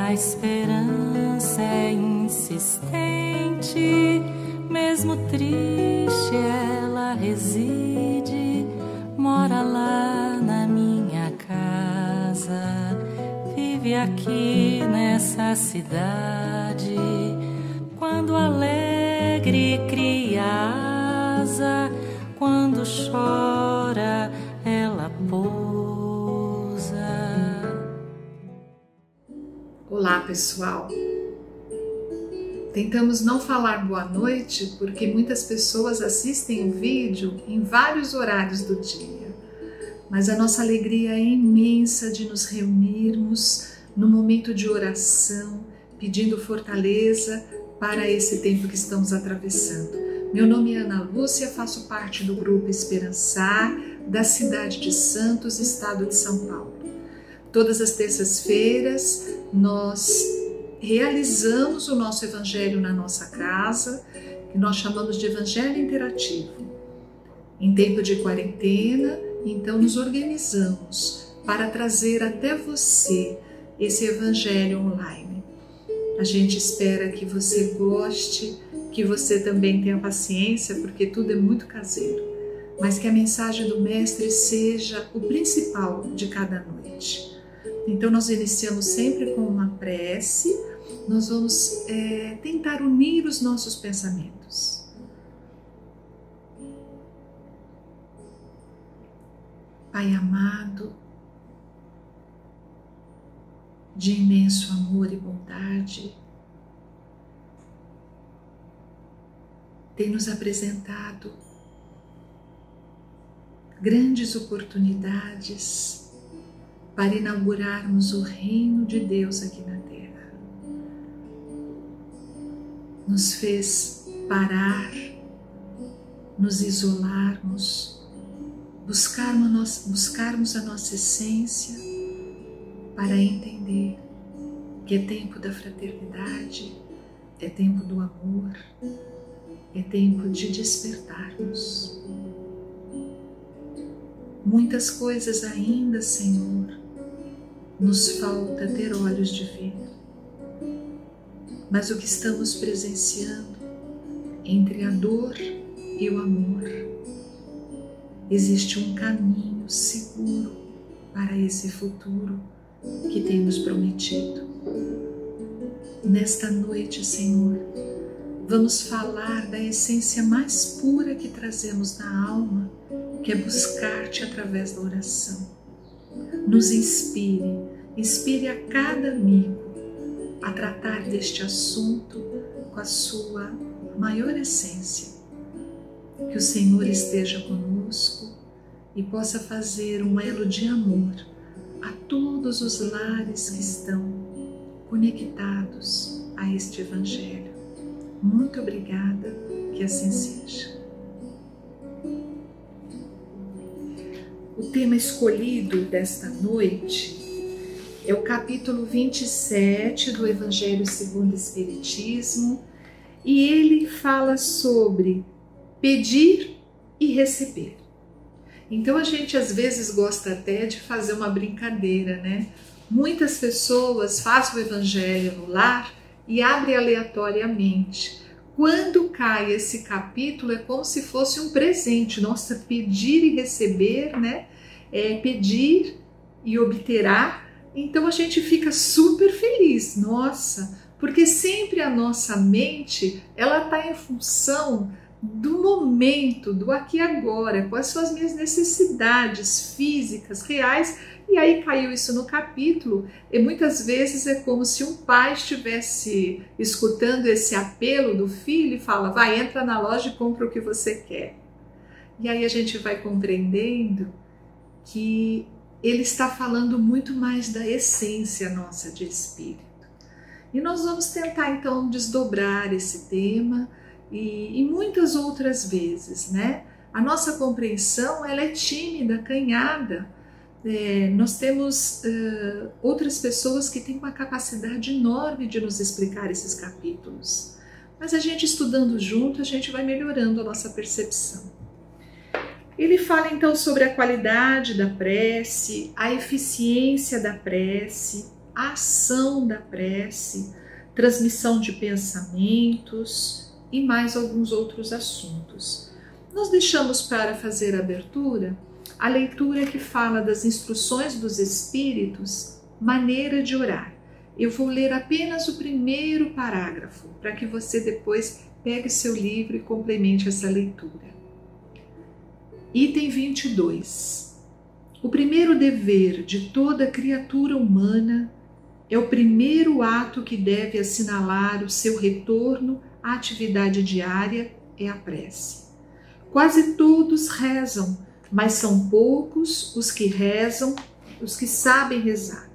A esperança é insistente, mesmo triste ela reside, mora lá na minha casa, vive aqui nessa cidade. Quando alegre cria asa, quando chora ela pousa. Olá, pessoal! Tentamos não falar boa noite porque muitas pessoas assistem o vídeo em vários horários do dia. Mas a nossa alegria é imensa de nos reunirmos no momento de oração, pedindo fortaleza para esse tempo que estamos atravessando. Meu nome é Ana Lúcia, faço parte do grupo Esperançar, da cidade de Santos, estado de São Paulo. Todas as terças-feiras nós realizamos o nosso evangelho na nossa casa, que nós chamamos de evangelho interativo. Em tempo de quarentena, então nos organizamos para trazer até você esse evangelho online. A gente espera que você goste, que você também tenha paciência, porque tudo é muito caseiro, mas que a mensagem do Mestre seja o principal de cada noite. Então nós iniciamos sempre com uma prece, nós vamos tentar unir os nossos pensamentos. Pai amado, de imenso amor e bondade, tem nos apresentado grandes oportunidades para inaugurarmos o reino de Deus aqui na Terra. Nos fez parar, nos isolarmos, buscarmos a nossa essência para entender que é tempo da fraternidade, é tempo do amor, é tempo de despertarmos. Muitas coisas ainda, Senhor, nos falta ter olhos de ver, mas o que estamos presenciando entre a dor e o amor, existe um caminho seguro para esse futuro que tem nos prometido. Nesta noite, Senhor, vamos falar da essência mais pura que trazemos na alma, que é buscar-te através da oração. Nos inspire a cada amigo a tratar deste assunto com a sua maior essência. Que o Senhor esteja conosco e possa fazer um elo de amor a todos os lares que estão conectados a este Evangelho. Muito obrigada, que assim seja. O tema escolhido desta noite é o capítulo 27 do Evangelho segundo o Espiritismo, e ele fala sobre pedir e receber. Então a gente às vezes gosta até de fazer uma brincadeira, né? Muitas pessoas fazem o Evangelho no lar e abrem aleatoriamente. Quando cai esse capítulo é como se fosse um presente. Nossa, pedir e receber, né? Pedir e obterá. Então a gente fica super feliz, nossa, porque sempre a nossa mente, ela está em função do momento, do aqui e agora, quais são as minhas necessidades físicas, reais, e aí caiu isso no capítulo, e muitas vezes é como se um pai estivesse escutando esse apelo do filho e fala, vai, entra na loja e compra o que você quer. E aí a gente vai compreendendo que ele está falando muito mais da essência nossa de espírito. E nós vamos tentar então desdobrar esse tema e muitas outras vezes, né? A nossa compreensão, ela é tímida, acanhada. Nós temos outras pessoas que têm uma capacidade enorme de nos explicar esses capítulos. Mas a gente estudando junto, a gente vai melhorando a nossa percepção. Ele fala então sobre a qualidade da prece, a eficiência da prece, a ação da prece, transmissão de pensamentos e mais alguns outros assuntos. Nós deixamos para fazer a abertura a leitura que fala das instruções dos Espíritos, maneira de orar. Eu vou ler apenas o primeiro parágrafo, para que você depois pegue seu livro e complemente essa leitura. Item 22. O primeiro dever de toda criatura humana é o primeiro ato que deve assinalar o seu retorno à atividade diária, é a prece. Quase todos rezam, mas são poucos os que rezam, os que sabem rezar.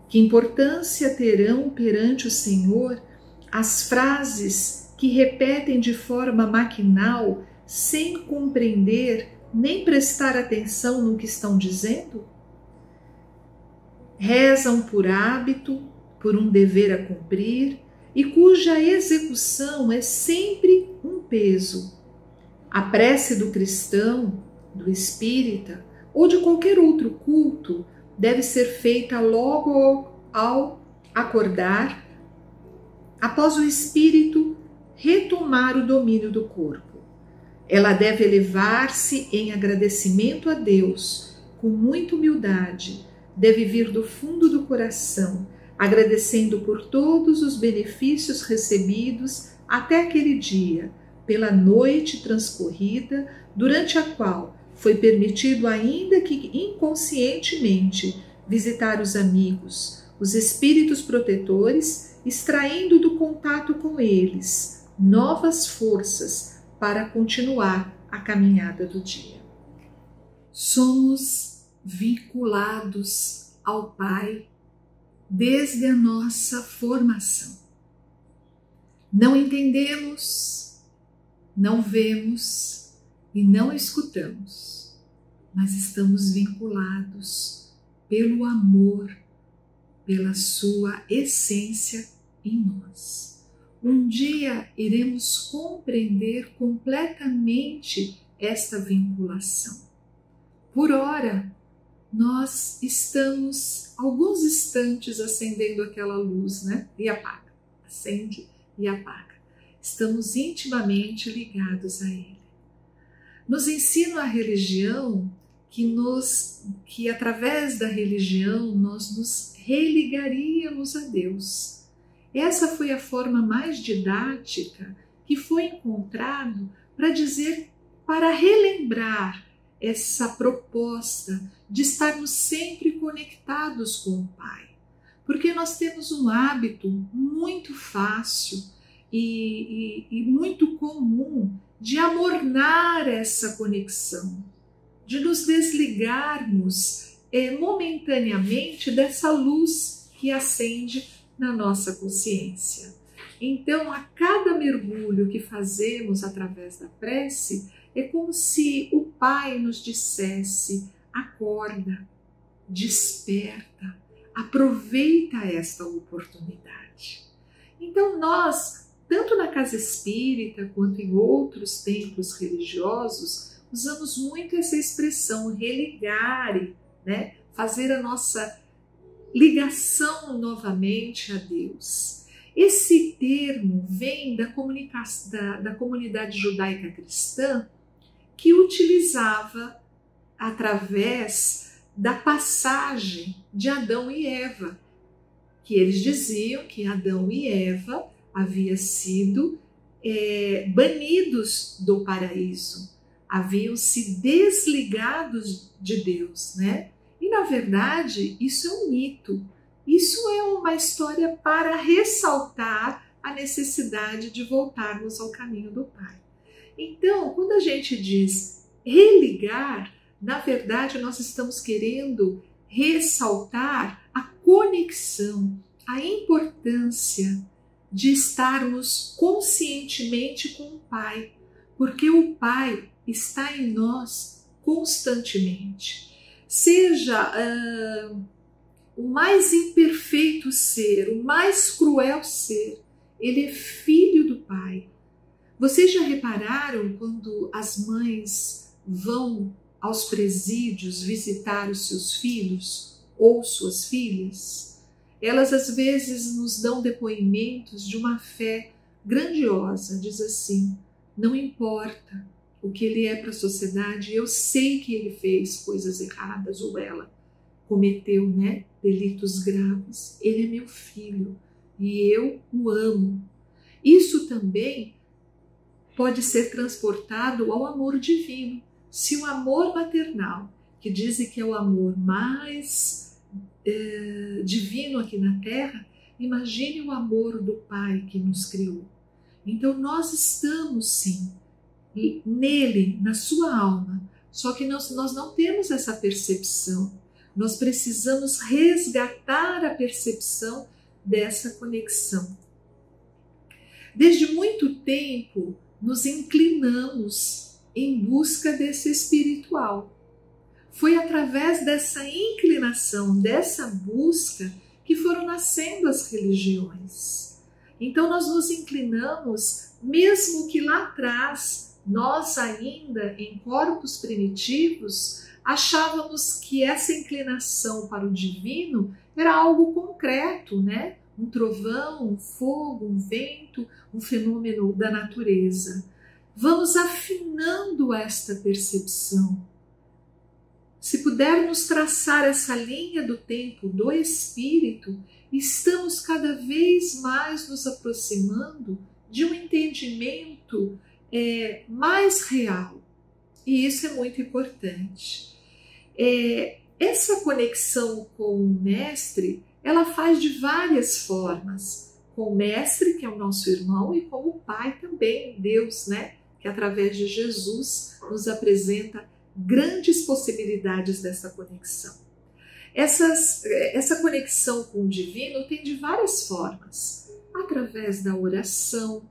Que importância terão perante o Senhor as frases que repetem de forma maquinal, sem compreender nem prestar atenção no que estão dizendo? Rezam por hábito, por um dever a cumprir, e cuja execução é sempre um peso. A prece do cristão, do espírita ou de qualquer outro culto deve ser feita logo ao acordar, após o espírito retomar o domínio do corpo. Ela deve elevar-se em agradecimento a Deus, com muita humildade, deve vir do fundo do coração, agradecendo por todos os benefícios recebidos até aquele dia, pela noite transcorrida, durante a qual foi permitido, ainda que inconscientemente, visitar os amigos, os espíritos protetores, extraindo do contato com eles novas forças para continuar a caminhada do dia. Somos vinculados ao Pai desde a nossa formação. Não entendemos, não vemos e não escutamos, mas estamos vinculados pelo amor, pela sua essência em nós. Um dia iremos compreender completamente esta vinculação. Por ora, nós estamos alguns instantes acendendo aquela luz, né? E apaga, acende e apaga. Estamos intimamente ligados a Ele. Nos ensina a religião que através da religião nós nos religaríamos a Deus. Essa foi a forma mais didática que foi encontrado para relembrar essa proposta de estarmos sempre conectados com o Pai. Porque nós temos um hábito muito fácil e muito comum de amornar essa conexão, de nos desligarmos momentaneamente dessa luz que acende na nossa consciência. Então, a cada mergulho que fazemos através da prece, é como se o Pai nos dissesse: acorda, desperta, aproveita esta oportunidade. Então nós, tanto na casa espírita quanto em outros templos religiosos, usamos muito essa expressão religare, né? Fazer a nossa ligação novamente a Deus. Esse termo vem da comunidade judaica cristã, que utilizava através da passagem de Adão e Eva, que eles diziam que Adão e Eva haviam sido banidos do paraíso, haviam se desligados de Deus, né? E na verdade isso é um mito, isso é uma história para ressaltar a necessidade de voltarmos ao caminho do Pai. Então, quando a gente diz religar, na verdade nós estamos querendo ressaltar a conexão, a importância de estarmos conscientemente com o Pai, porque o Pai está em nós constantemente. Seja o mais imperfeito ser, o mais cruel ser, ele é filho do Pai. Vocês já repararam quando as mães vão aos presídios visitar os seus filhos? ou suas filhas, elas às vezes nos dão depoimentos de uma fé grandiosa. Diz assim: não importa o que ele é para a sociedade, eu sei que ele fez coisas erradas, ou ela cometeu, delitos graves. Ele é meu filho e eu o amo. Isso também pode ser transportado ao amor divino. Se o amor maternal, que dizem que é o amor mais divino aqui na Terra, imagine o amor do Pai que nos criou. Então nós estamos sim nele, na sua alma, só que nós não temos essa percepção. Nós precisamos resgatar a percepção dessa conexão. Desde muito tempo nos inclinamos em busca desse espiritual. Foi através dessa inclinação, dessa busca, que foram nascendo as religiões. Então nós nos inclinamos, mesmo que lá atrás, nós ainda em corpos primitivos, achávamos que essa inclinação para o divino era algo concreto, um trovão, um fogo, um vento, um fenômeno da natureza. Vamos afinando esta percepção. Se pudermos traçar essa linha do tempo do espírito, estamos cada vez mais nos aproximando de um entendimento mais real. E isso é muito importante. Essa conexão com o Mestre, ela faz de várias formas. Com o Mestre, que é o nosso irmão, e com o Pai também, Deus, que através de Jesus nos apresenta grandes possibilidades dessa conexão. Essa conexão com o divino tem de várias formas. Através da oração,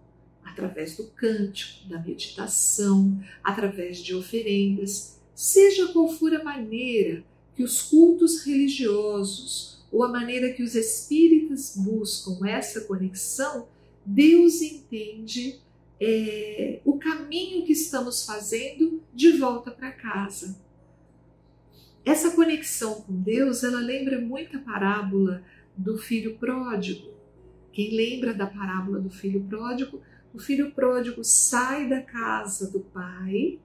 através do cântico, da meditação, através de oferendas, seja qual for a maneira que os cultos religiosos ou a maneira que os espíritas buscam essa conexão, Deus entende o caminho que estamos fazendo de volta para casa. Essa conexão com Deus, ela lembra muito a parábola do filho pródigo. Quem lembra da parábola do filho pródigo? O filho pródigo sai da casa do pai,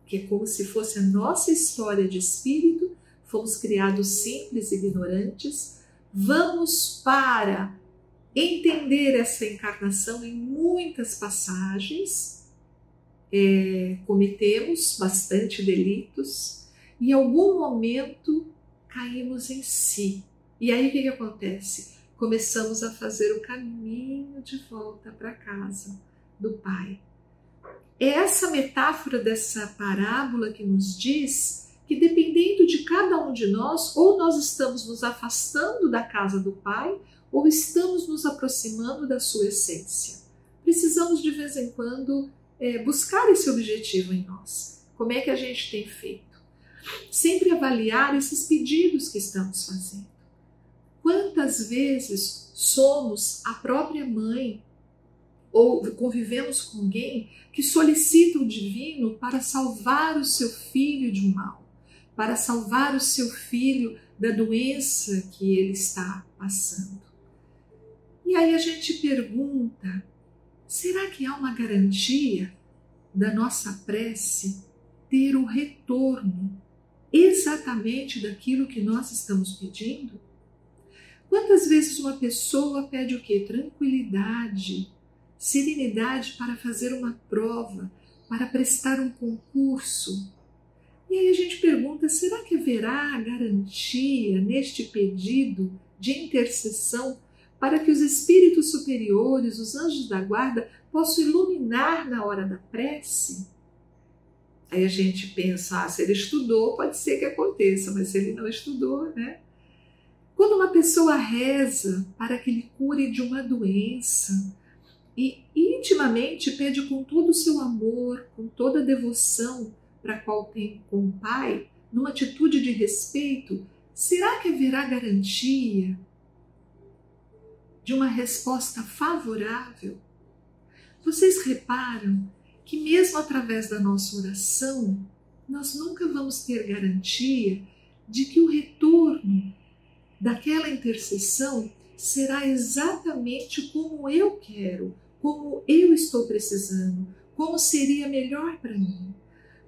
que é como se fosse a nossa história de espírito. Fomos criados simples e ignorantes. Vamos para entender essa encarnação em muitas passagens. Cometemos bastante delitos. Em algum momento caímos em si. E aí o que acontece? Começamos a fazer o caminho de volta para a casa do Pai. É essa metáfora dessa parábola que nos diz que, dependendo de cada um de nós, ou nós estamos nos afastando da casa do Pai, ou estamos nos aproximando da sua essência. Precisamos de vez em quando buscar esse objetivo em nós. Como é que a gente tem feito? Sempre avaliar esses pedidos que estamos fazendo. Quantas vezes somos a própria mãe ou convivemos com alguém que solicita o divino para salvar o seu filho de um mal, para salvar o seu filho da doença que ele está passando? E aí a gente pergunta, será que há uma garantia da nossa prece ter o retorno exatamente daquilo que nós estamos pedindo? Quantas vezes uma pessoa pede o quê? Tranquilidade, serenidade para fazer uma prova, para prestar um concurso. E aí a gente pergunta, será que haverá garantia neste pedido de intercessão para que os espíritos superiores, os anjos da guarda, possam iluminar na hora da prece? Aí a gente pensa, se ele estudou, pode ser que aconteça, mas se ele não estudou, Quando uma pessoa reza para que lhe cure de uma doença e intimamente pede com todo o seu amor, com toda a devoção para qual tem com o Pai, numa atitude de respeito, será que haverá garantia de uma resposta favorável? Vocês reparam que mesmo através da nossa oração, nós nunca vamos ter garantia de que o retorno daquela intercessão será exatamente como eu quero, como eu estou precisando, como seria melhor para mim.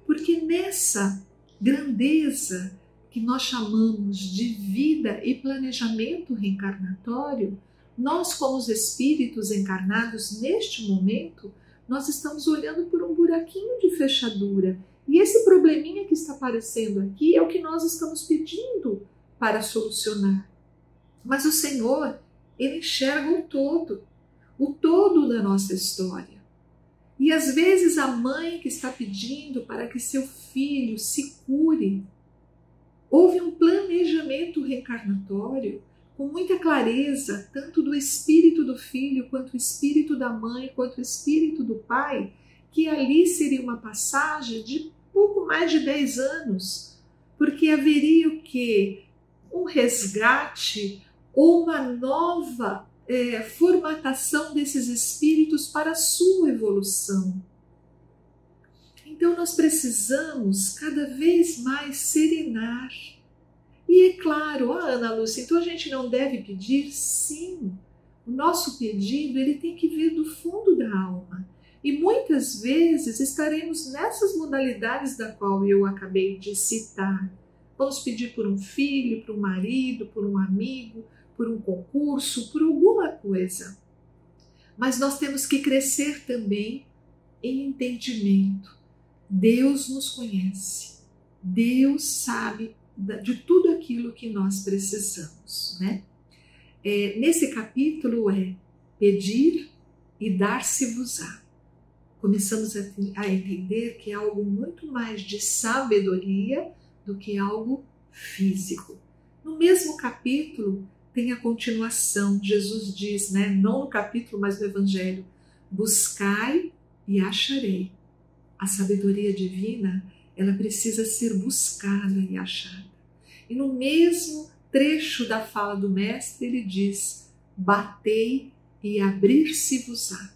Porque nessa grandeza que nós chamamos de vida e planejamento reencarnatório, nós, como os espíritos encarnados neste momento, nós estamos olhando por um buraquinho de fechadura. E esse probleminha que está aparecendo aqui é o que nós estamos pedindo para solucionar. Mas o Senhor, Ele enxerga o todo da nossa história. E às vezes a mãe que está pedindo para que seu filho se cure, houve um planejamento reencarnatório com muita clareza, tanto do espírito do filho, quanto o espírito da mãe, quanto o espírito do pai, que ali seria uma passagem de pouco mais de 10 anos, porque haveria o quê? Um resgate ou uma nova formatação desses espíritos para a sua evolução. Então nós precisamos cada vez mais serenar. E é claro, Ana Lúcia, então a gente não deve pedir? Sim, o nosso pedido ele tem que vir do fundo da alma. E muitas vezes estaremos nessas modalidades da qual eu acabei de citar. Vamos pedir por um filho, por um marido, por um amigo, por um concurso, por alguma coisa. Mas nós temos que crescer também em entendimento. Deus nos conhece. Deus sabe de tudo aquilo que nós precisamos, né? Nesse capítulo pedir e dar-se-vos-á. Começamos a entender que é algo muito mais de sabedoria do que algo físico. No mesmo capítulo tem a continuação. Jesus diz, né, não no capítulo, mas no Evangelho: buscai e acharei. A sabedoria divina, ela precisa ser buscada e achada. E no mesmo trecho da fala do Mestre, ele diz: batei e abrir-se-vos-á.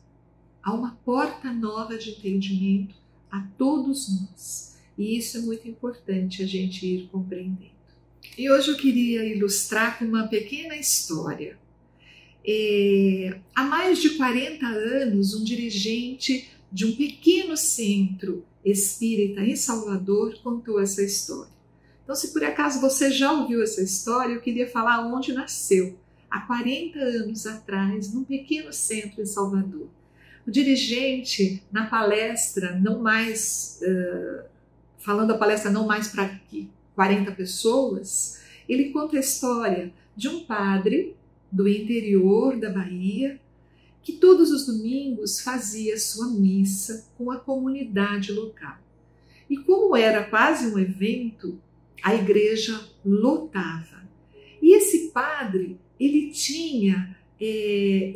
Há uma porta nova de entendimento a todos nós. E isso é muito importante a gente ir compreendendo. E hoje eu queria ilustrar com uma pequena história. Há mais de 40 anos, um dirigente de um pequeno centro espírita em Salvador contou essa história. Então, se por acaso você já ouviu essa história, eu queria falar onde nasceu. Há 40 anos atrás, num pequeno centro em Salvador. O dirigente, na palestra, falando a palestra não mais para 40 pessoas, ele conta a história de um padre do interior da Bahia que todos os domingos fazia sua missa com a comunidade local. E como era quase um evento, a igreja lotava. E esse padre, ele tinha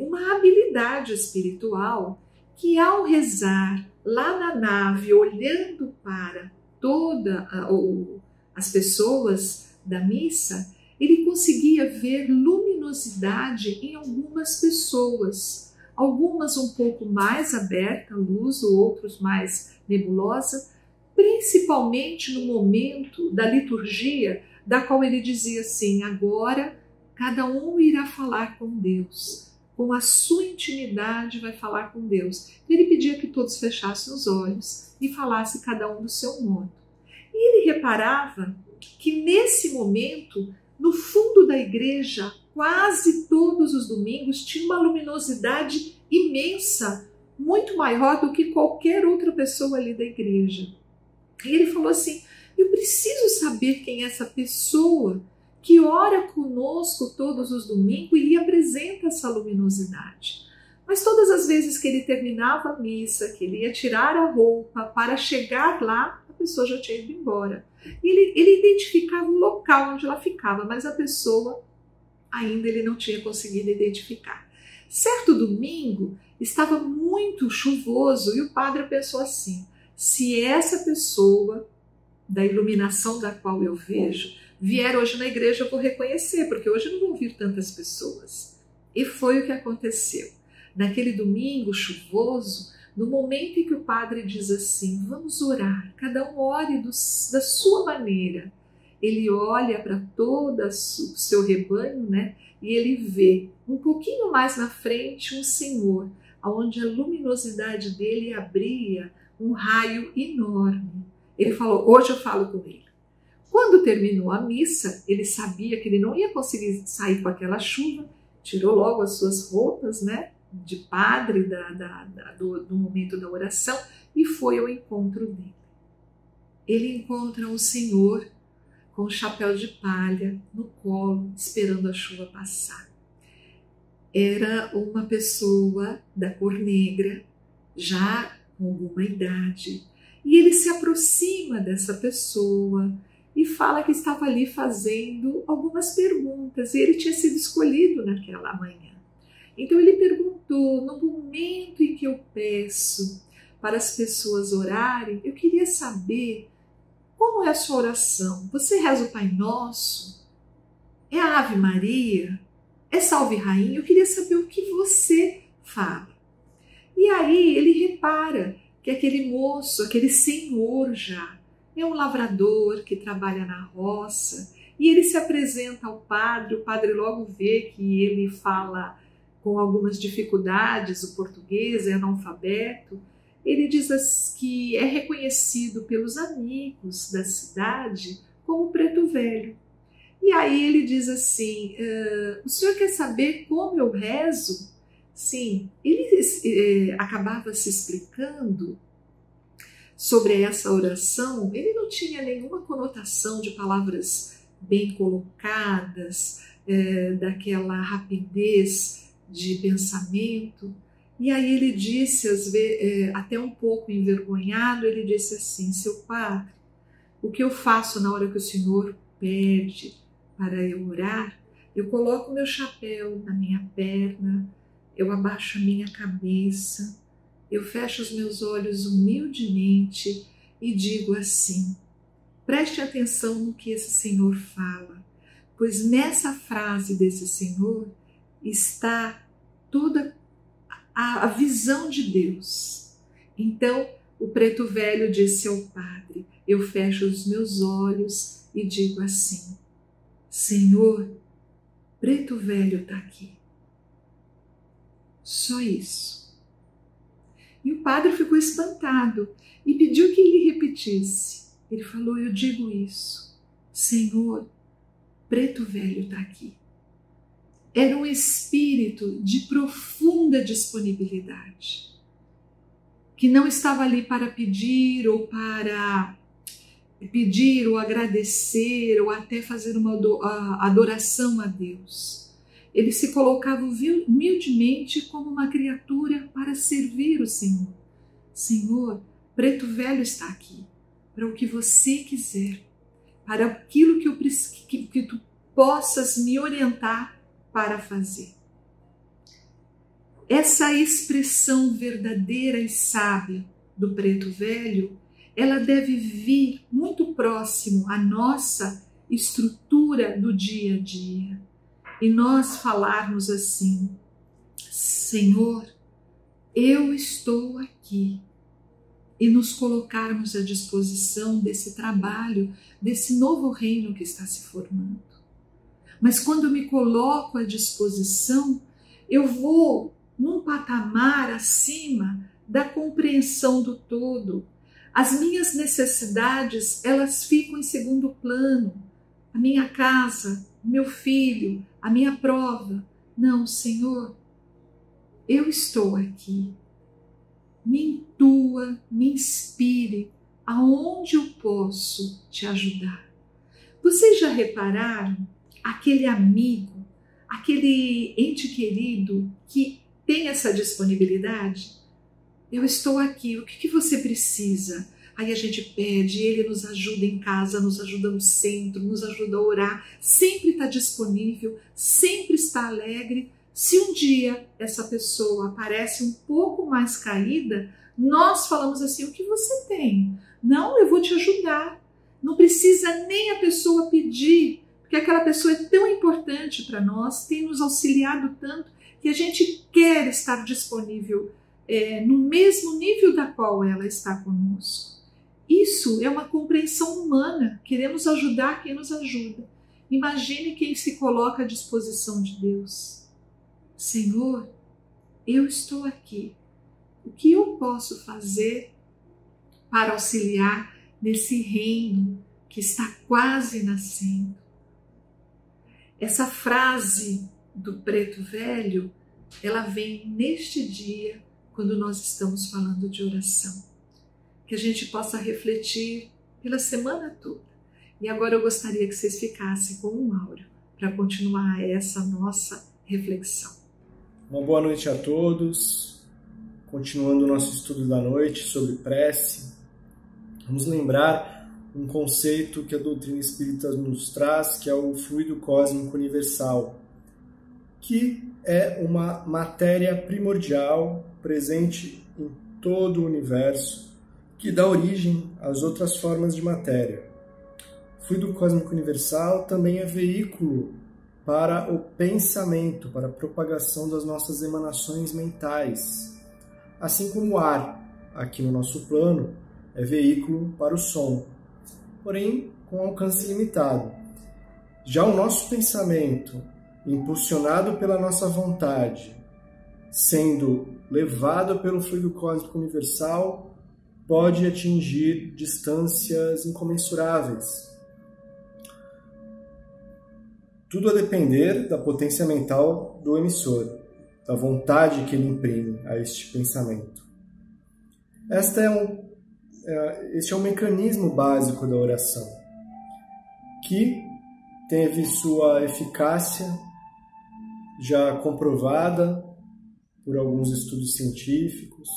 uma habilidade espiritual que, ao rezar lá na nave, olhando para todas as pessoas da missa, ele conseguia ver luminosidade em algumas pessoas, algumas um pouco mais aberta à luz, outros mais nebulosa, principalmente no momento da liturgia, da qual ele dizia assim: agora cada um irá falar com Deus, com a sua intimidade vai falar com Deus. Ele pedia que todos fechassem os olhos e falassem cada um do seu modo. E ele reparava que nesse momento, no fundo da igreja, quase todos os domingos, tinha uma luminosidade imensa, muito maior do que qualquer outra pessoa ali da igreja. E ele falou assim: eu preciso saber quem é essa pessoa que ora conosco todos os domingos e apresenta essa luminosidade. Mas todas as vezes que ele terminava a missa, que ele ia tirar a roupa para chegar lá, a pessoa já tinha ido embora. E ele identificava o local onde ela ficava, mas a pessoa ainda ele não tinha conseguido identificar. Certo domingo, estava muito chuvoso e o padre pensou assim: se essa pessoa da iluminação da qual eu vejo vier hoje na igreja, eu vou reconhecer, porque hoje não vão vir tantas pessoas. E foi o que aconteceu. Naquele domingo chuvoso, no momento em que o padre diz assim: vamos orar, cada um ore da sua maneira. ele olha para todo o seu rebanho, né? E ele vê um pouquinho mais na frente um Senhor, onde a luminosidade dele abria um raio enorme. Ele falou, hoje eu falo com ele. Quando terminou a missa, ele sabia que ele não ia conseguir sair com aquela chuva, tirou logo as suas roupas, né, de padre do momento da oração e foi ao encontro dele. Ele encontra o Senhor com o chapéu de palha no colo, esperando a chuva passar. Era uma pessoa da cor negra, já com alguma idade, e ele se aproxima dessa pessoa e fala que estava ali fazendo algumas perguntas, e ele tinha sido escolhido naquela manhã. Então ele perguntou, no momento em que eu peço para as pessoas orarem, eu queria saber como é a sua oração. Você reza o Pai Nosso? É a Ave Maria? É Salve Rainha? Eu queria saber o que você fala. E aí ele repara que aquele moço, aquele senhor já, é um lavrador que trabalha na roça, e ele se apresenta ao padre, o padre logo vê que ele fala com algumas dificuldades o português, é analfabeto. Ele diz que é reconhecido pelos amigos da cidade como Preto Velho. E aí ele diz assim, o senhor quer saber como eu rezo? Sim, ele acabava se explicando sobre essa oração. Ele não tinha nenhuma conotação de palavras bem colocadas, daquela rapidez de pensamento. E aí ele disse, até um pouco envergonhado, ele disse assim, seu padre, o que eu faço na hora que o senhor pede para eu orar, eu coloco meu chapéu na minha perna, eu abaixo a minha cabeça, eu fecho os meus olhos humildemente e digo assim, preste atenção no que esse Senhor fala, pois nessa frase desse Senhor está toda a visão de Deus. Então o Preto Velho disse ao padre, eu fecho os meus olhos e digo assim, Senhor, Preto Velho está aqui. Só isso. E o padre ficou espantado e pediu que ele repetisse. Ele falou, eu digo isso, Senhor, Preto Velho está aqui. Era um espírito de profunda disponibilidade, que não estava ali para pedir ou agradecer ou até fazer uma adoração a Deus. Ele se colocava humildemente como uma criatura para servir o Senhor. Senhor, Preto Velho está aqui, para o que você quiser, para aquilo que tu possas me orientar para fazer. Essa expressão verdadeira e sábia do Preto Velho, ela deve vir muito próximo à nossa estrutura do dia a dia. E nós falarmos assim, Senhor, eu estou aqui. E nos colocarmos à disposição desse trabalho, desse novo reino que está se formando. Mas quando eu me coloco à disposição, eu vou num patamar acima da compreensão do todo. As minhas necessidades, elas ficam em segundo plano. A minha casa, o meu filho, a minha prova. Não, Senhor, eu estou aqui. Me intua, me inspire, aonde eu posso te ajudar. Vocês já repararam aquele amigo, aquele ente querido que tem essa disponibilidade? Eu estou aqui, o que você precisa? Aí a gente pede, ele nos ajuda em casa, nos ajuda no centro, nos ajuda a orar, sempre está disponível, sempre está alegre. Se um dia essa pessoa aparece um pouco mais caída, nós falamos assim, o que você tem? Não, eu vou te ajudar. Não precisa nem a pessoa pedir, porque aquela pessoa é tão importante para nós, tem nos auxiliado tanto, que a gente quer estar disponível no mesmo nível da qual ela está conosco. Isso é uma compreensão humana. Queremos ajudar quem nos ajuda. Imagine quem se coloca à disposição de Deus. Senhor, eu estou aqui. O que eu posso fazer para auxiliar nesse reino que está quase nascendo? Essa frase do preto velho, ela vem neste dia, quando nós estamos falando de oração. Que a gente possa refletir pela semana toda. E agora eu gostaria que vocês ficassem com um áudio para continuar essa nossa reflexão. Uma boa noite a todos. Continuando o nosso estudo da noite sobre prece, vamos lembrar um conceito que a doutrina espírita nos traz, que é o fluido cósmico universal, que é uma matéria primordial presente em todo o universo, que dá origem às outras formas de matéria. O fluido cósmico universal também é veículo para o pensamento, para a propagação das nossas emanações mentais. Assim como o ar, aqui no nosso plano, é veículo para o som, porém com alcance limitado. Já o nosso pensamento, impulsionado pela nossa vontade, sendo levado pelo fluido cósmico universal, pode atingir distâncias incomensuráveis. Tudo a depender da potência mental do emissor, da vontade que ele imprime a este pensamento. Este é um mecanismo básico da oração, que teve sua eficácia já comprovada por alguns estudos científicos.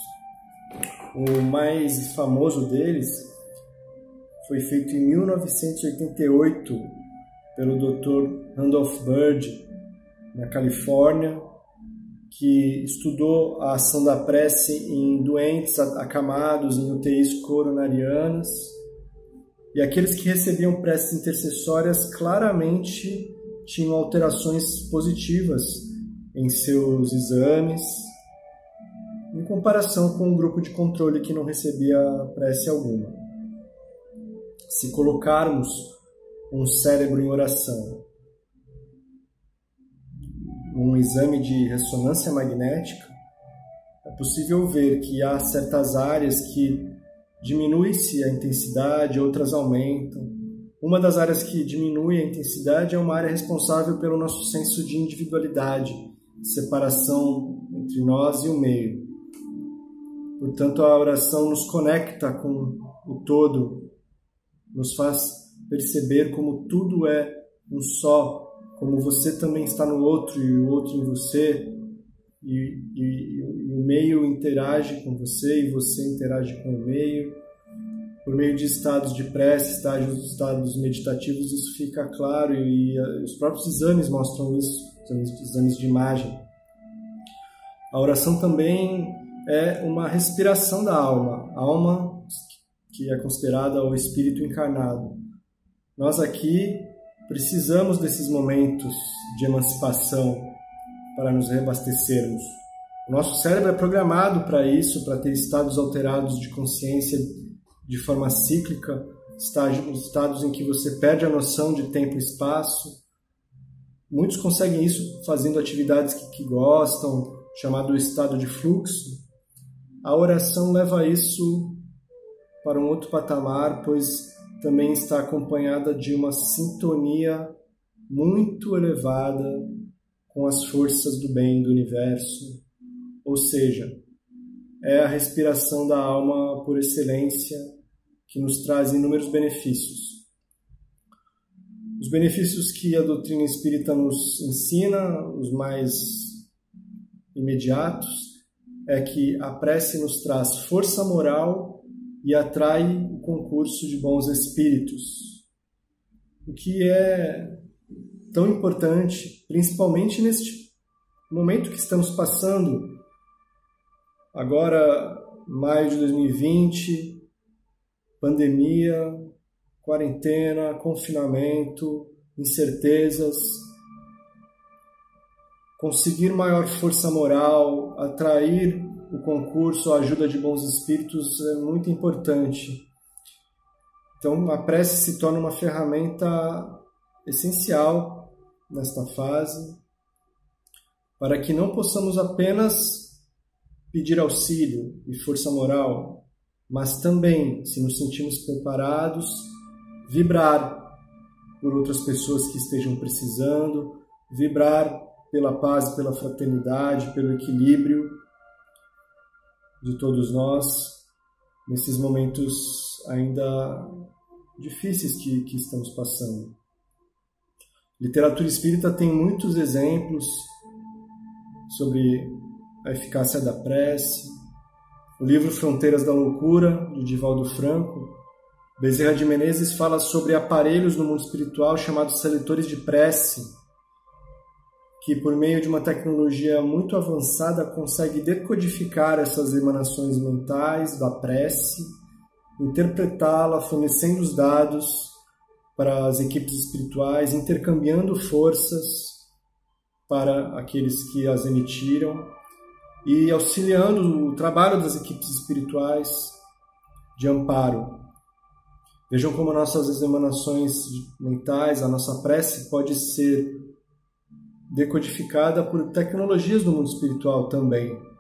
O mais famoso deles foi feito em 1988 pelo Dr. Randolph Bird, na Califórnia, que estudou a ação da prece em doentes acamados em UTIs coronarianas, e aqueles que recebiam preces intercessórias claramente tinham alterações positivas em seus exames, em comparação com o grupo de controle que não recebia prece alguma. Se colocarmos um cérebro em oração, um exame de ressonância magnética, é possível ver que há certas áreas que diminui-se a intensidade, outras aumentam. Uma das áreas que diminui a intensidade é uma área responsável pelo nosso senso de individualidade, separação entre nós e o meio. Portanto, a oração nos conecta com o todo, nos faz perceber como tudo é um só, como você também está no outro e o outro em você, e o meio interage com você e você interage com o meio. Por meio de estados de prece, estados meditativos, isso fica claro, e os próprios exames mostram isso, exames de imagem. A oração também é uma respiração da alma, a alma que é considerada o espírito encarnado. Nós aqui precisamos desses momentos de emancipação para nos reabastecermos. O nosso cérebro é programado para isso, para ter estados alterados de consciência de forma cíclica, estados em que você perde a noção de tempo e espaço. Muitos conseguem isso fazendo atividades que gostam, chamado estado de fluxo. A oração leva isso para um outro patamar, pois também está acompanhada de uma sintonia muito elevada com as forças do bem do universo. Ou seja, é a respiração da alma por excelência que nos traz inúmeros benefícios. Os benefícios que a doutrina espírita nos ensina, os mais imediatos, é que a prece nos traz força moral e atrai o concurso de bons espíritos. O que é tão importante, principalmente neste momento que estamos passando, agora, maio de 2020, pandemia, quarentena, confinamento, incertezas. Conseguir maior força moral, atrair o concurso, a ajuda de bons espíritos é muito importante. Então, a prece se torna uma ferramenta essencial nesta fase, para que não possamos apenas pedir auxílio e força moral, mas também, se nos sentimos preparados, vibrar por outras pessoas que estejam precisando, vibrar pela paz, pela fraternidade, pelo equilíbrio de todos nós, nesses momentos ainda difíceis que estamos passando. A literatura espírita tem muitos exemplos sobre a eficácia da prece. O livro Fronteiras da Loucura, de Divaldo Franco, Bezerra de Menezes fala sobre aparelhos no mundo espiritual chamados seletores de prece, que por meio de uma tecnologia muito avançada consegue decodificar essas emanações mentais da prece, interpretá-la, fornecendo os dados para as equipes espirituais, intercambiando forças para aqueles que as emitiram e auxiliando o trabalho das equipes espirituais de amparo. Vejam como nossas emanações mentais, a nossa prece pode ser decodificada por tecnologias do mundo espiritual também.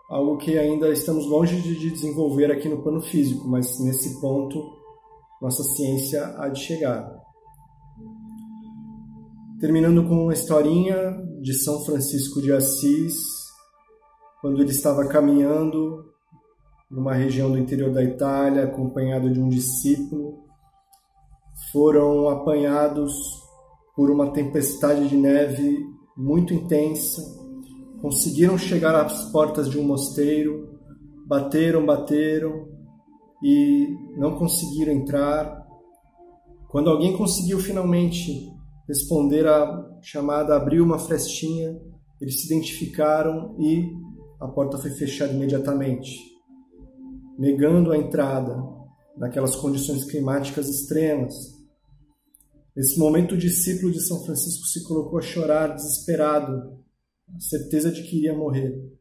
Algo que ainda estamos longe de desenvolver aqui no plano físico, mas nesse ponto nossa ciência há de chegar. Terminando com uma historinha de São Francisco de Assis, quando ele estava caminhando numa região do interior da Itália, acompanhado de um discípulo, foram apanhados por uma tempestade de neve muito intensa, conseguiram chegar às portas de um mosteiro, bateram e não conseguiram entrar. Quando alguém conseguiu finalmente responder à chamada, abriu uma frestinha, eles se identificaram e a porta foi fechada imediatamente, negando a entrada naquelas condições climáticas extremas. Nesse momento, o discípulo de São Francisco se colocou a chorar, desesperado, a certeza de que iria morrer.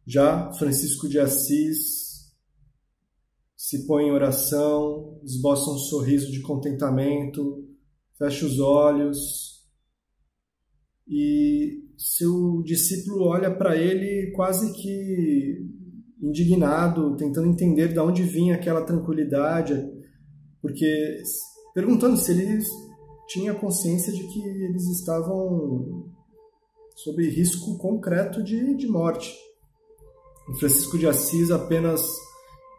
Já Francisco de Assis se põe em oração, esboça um sorriso de contentamento, fecha os olhos e seu discípulo olha para ele quase que indignado, tentando entender de onde vinha aquela tranquilidade, porque perguntando se ele tinha consciência de que eles estavam sob risco concreto de morte. E Francisco de Assis apenas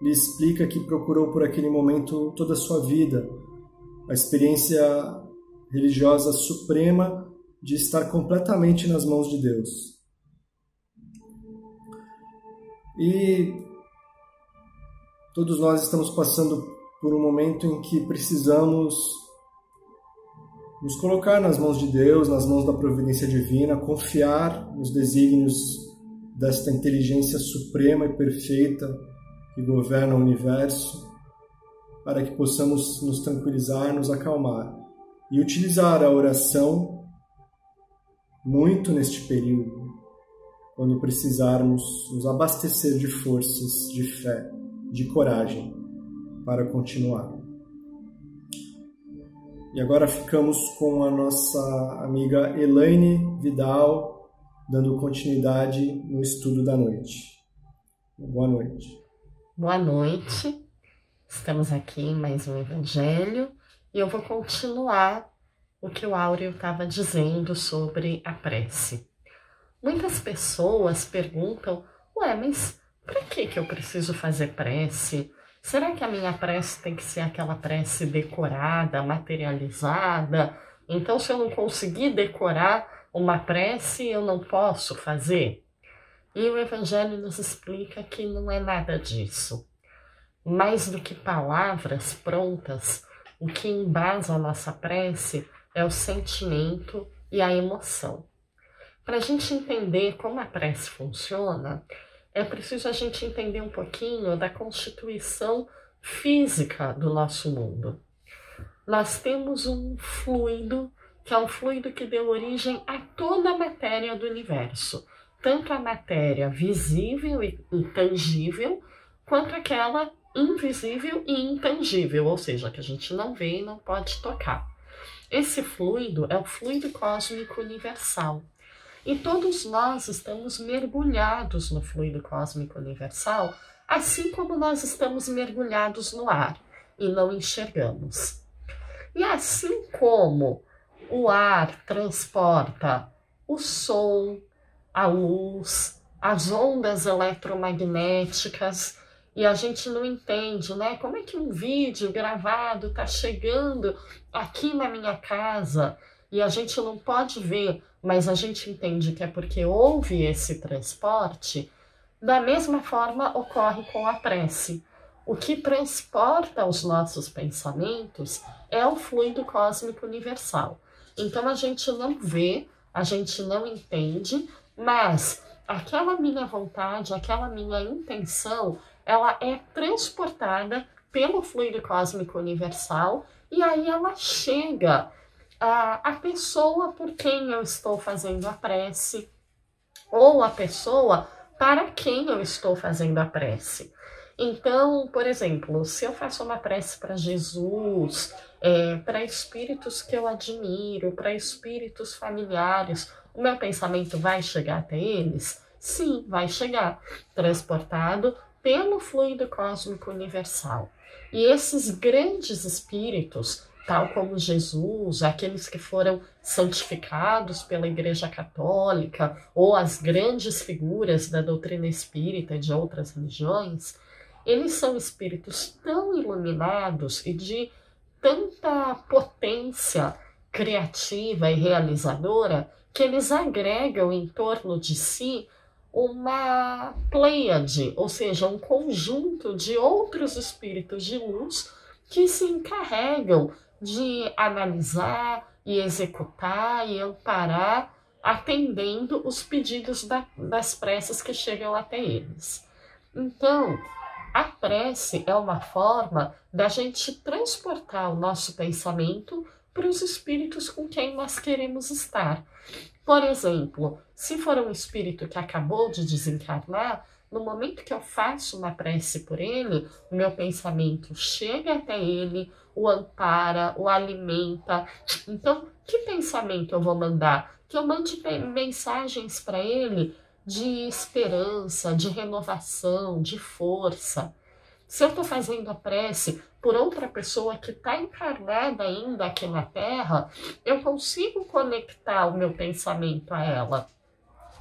lhe explica que procurou por aquele momento toda a sua vida, a experiência religiosa suprema de estar completamente nas mãos de Deus. E todos nós estamos passando por um momento em que precisamos nos colocar nas mãos de Deus, nas mãos da providência divina, confiar nos desígnios desta inteligência suprema e perfeita que governa o universo, para que possamos nos tranquilizar, nos acalmar e utilizar a oração muito neste período, quando precisarmos nos abastecer de forças, de fé, de coragem para continuar. E agora ficamos com a nossa amiga Elaine Vidal, dando continuidade no estudo da noite. Boa noite. Boa noite. Estamos aqui em mais um Evangelho e eu vou continuar o que o Áureo estava dizendo sobre a prece. Muitas pessoas perguntam, mas para que eu preciso fazer prece? Será que a minha prece tem que ser aquela prece decorada, materializada? Então, se eu não conseguir decorar uma prece, eu não posso fazer? E o Evangelho nos explica que não é nada disso. Mais do que palavras prontas, o que embasa a nossa prece é o sentimento e a emoção. Para a gente entender como a prece funciona, é preciso a gente entender um pouquinho da constituição física do nosso mundo. Nós temos um fluido, que é um fluido que deu origem a toda a matéria do universo, tanto a matéria visível e intangível, quanto aquela invisível e intangível, ou seja, que a gente não vê e não pode tocar. Esse fluido é o fluido cósmico universal. E todos nós estamos mergulhados no fluido cósmico universal, assim como nós estamos mergulhados no ar e não enxergamos. E assim como o ar transporta o som, a luz, as ondas eletromagnéticas, e a gente não entende, né? Como é que um vídeo gravado está chegando aqui na minha casa e a gente não pode ver, mas a gente entende que é porque houve esse transporte? Da mesma forma ocorre com a prece. O que transporta os nossos pensamentos é o fluido cósmico universal. Então a gente não vê, a gente não entende, mas aquela minha vontade, aquela minha intenção, ela é transportada pelo fluido cósmico universal e aí ela chega à pessoa por quem eu estou fazendo a prece ou a pessoa para quem eu estou fazendo a prece. Então, por exemplo, se eu faço uma prece para Jesus, para espíritos que eu admiro, para espíritos familiares, o meu pensamento vai chegar até eles? Sim, vai chegar, transportado pelo fluido cósmico universal. E esses grandes espíritos, tal como Jesus, aqueles que foram santificados pela Igreja Católica, ou as grandes figuras da doutrina espírita e de outras religiões, eles são espíritos tão iluminados e de tanta potência criativa e realizadora que eles agregam em torno de si uma pleiade, ou seja, um conjunto de outros espíritos de luz que se encarregam de analisar e executar e amparar, atendendo os pedidos das preces que chegam até eles. Então, a prece é uma forma da gente transportar o nosso pensamento para os espíritos com quem nós queremos estar. Por exemplo, se for um espírito que acabou de desencarnar, no momento que eu faço uma prece por ele, o meu pensamento chega até ele, o ampara, o alimenta. Então, que pensamento eu vou mandar? Que eu mande mensagens para ele de esperança, de renovação, de força. Se eu estou fazendo a prece por outra pessoa que está encarnada ainda aqui na Terra, eu consigo conectar o meu pensamento a ela.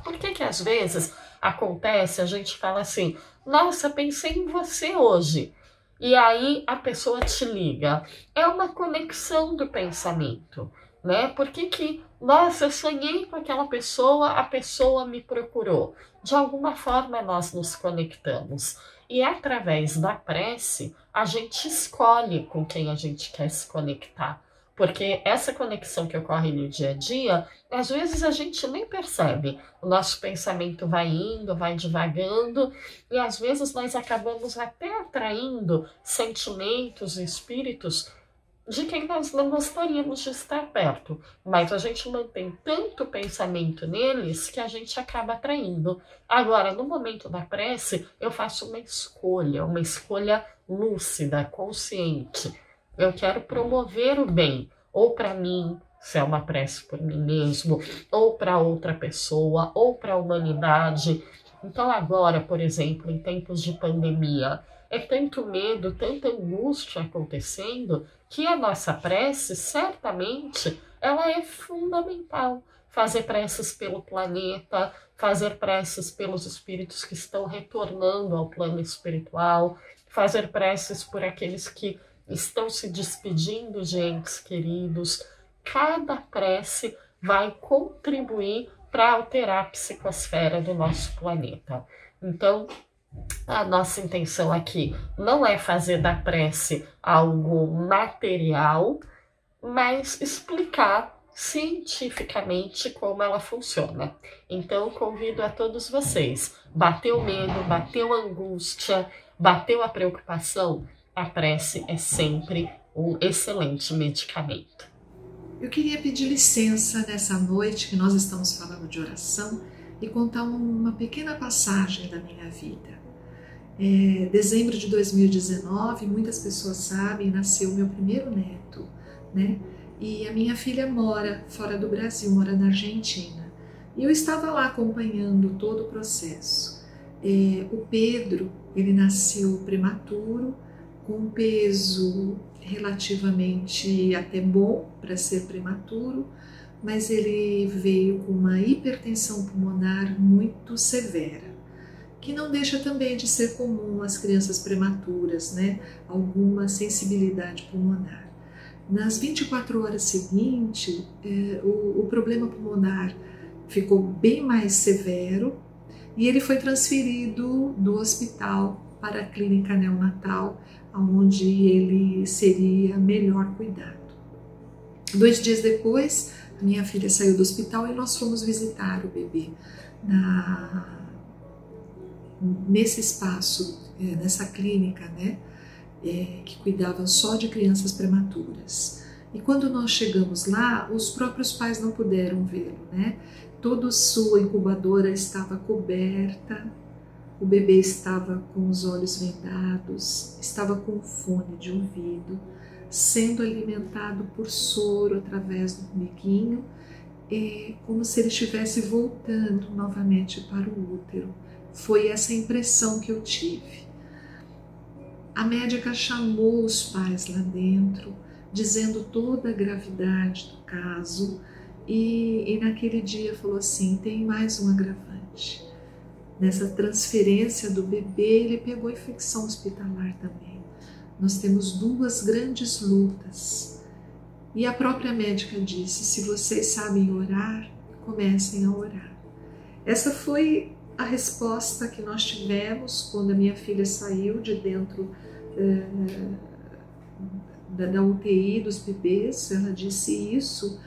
Por que às vezes acontece, a gente fala assim, nossa, pensei em você hoje. E aí a pessoa te liga. É uma conexão do pensamento, né? Por que, nossa, eu sonhei com aquela pessoa, a pessoa me procurou. De alguma forma nós nos conectamos. E através da prece, a gente escolhe com quem a gente quer se conectar. Porque essa conexão que ocorre no dia a dia, às vezes a gente nem percebe. O nosso pensamento vai indo, vai divagando, e às vezes nós acabamos até atraindo sentimentos e espíritos de quem nós não gostaríamos de estar perto. Mas a gente mantém tanto pensamento neles que a gente acaba atraindo. Agora, no momento da prece, eu faço uma escolha lúcida, consciente. Eu quero promover o bem, ou para mim, se é uma prece por mim mesmo, ou para outra pessoa, ou para a humanidade. Então agora, por exemplo, em tempos de pandemia, é tanto medo, tanta angústia acontecendo, que a nossa prece, certamente, ela é fundamental. Fazer preces pelo planeta, fazer preces pelos espíritos que estão retornando ao plano espiritual, fazer preces por aqueles que estão se despedindo de entes queridos. Cada prece vai contribuir para alterar a psicosfera do nosso planeta. Então, a nossa intenção aqui não é fazer da prece algo material, mas explicar cientificamente como ela funciona. Então, convido a todos vocês. Bateu medo, bateu angústia, bateu a preocupação? A prece é sempre um excelente medicamento. Eu queria pedir licença nessa noite que nós estamos falando de oração e contar uma pequena passagem da minha vida. Dezembro de 2019, muitas pessoas sabem, nasceu meu primeiro neto, né? E a minha filha mora fora do Brasil, mora na Argentina. E eu estava lá acompanhando todo o processo. O Pedro, ele nasceu prematuro, com um peso relativamente até bom para ser prematuro, mas ele veio com uma hipertensão pulmonar muito severa, que não deixa também de ser comum às crianças prematuras, né? Alguma sensibilidade pulmonar. Nas 24 horas seguintes, o problema pulmonar ficou bem mais severo e ele foi transferido do hospital para a clínica neonatal, onde ele seria melhor cuidado. 2 dias depois, a minha filha saiu do hospital e nós fomos visitar o bebê nesse espaço, nessa clínica, né, que cuidava só de crianças prematuras. E quando nós chegamos lá, os próprios pais não puderam vê-lo, né? Toda sua incubadora estava coberta, o bebê estava com os olhos vendados, estava com fone de ouvido, sendo alimentado por soro através do umbigo, como se ele estivesse voltando novamente para o útero. Foi essa impressão que eu tive. A médica chamou os pais lá dentro, dizendo toda a gravidade do caso, e naquele dia falou assim: tem mais um agravante. Nessa transferência do bebê, ele pegou infecção hospitalar também. Nós temos 2 grandes lutas. E a própria médica disse: se vocês sabem orar, comecem a orar. Essa foi a resposta que nós tivemos quando a minha filha saiu de dentro da UTI dos bebês. Ela disse isso.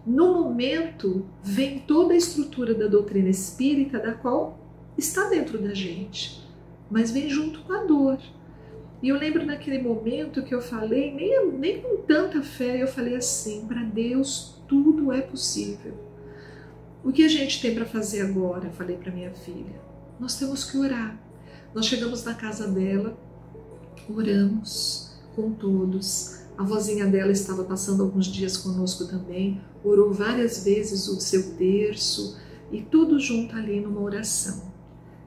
No momento, vem toda a estrutura da doutrina espírita, da qual está dentro da gente, mas vem junto com a dor. E eu lembro naquele momento que eu falei, nem com tanta fé, eu falei assim: para Deus tudo é possível. O que a gente tem para fazer agora? Eu falei para minha filha: nós temos que orar. Nós chegamos na casa dela, oramos com todos. A vozinha dela estava passando alguns dias conosco também, orou várias vezes o seu terço e tudo junto ali numa oração.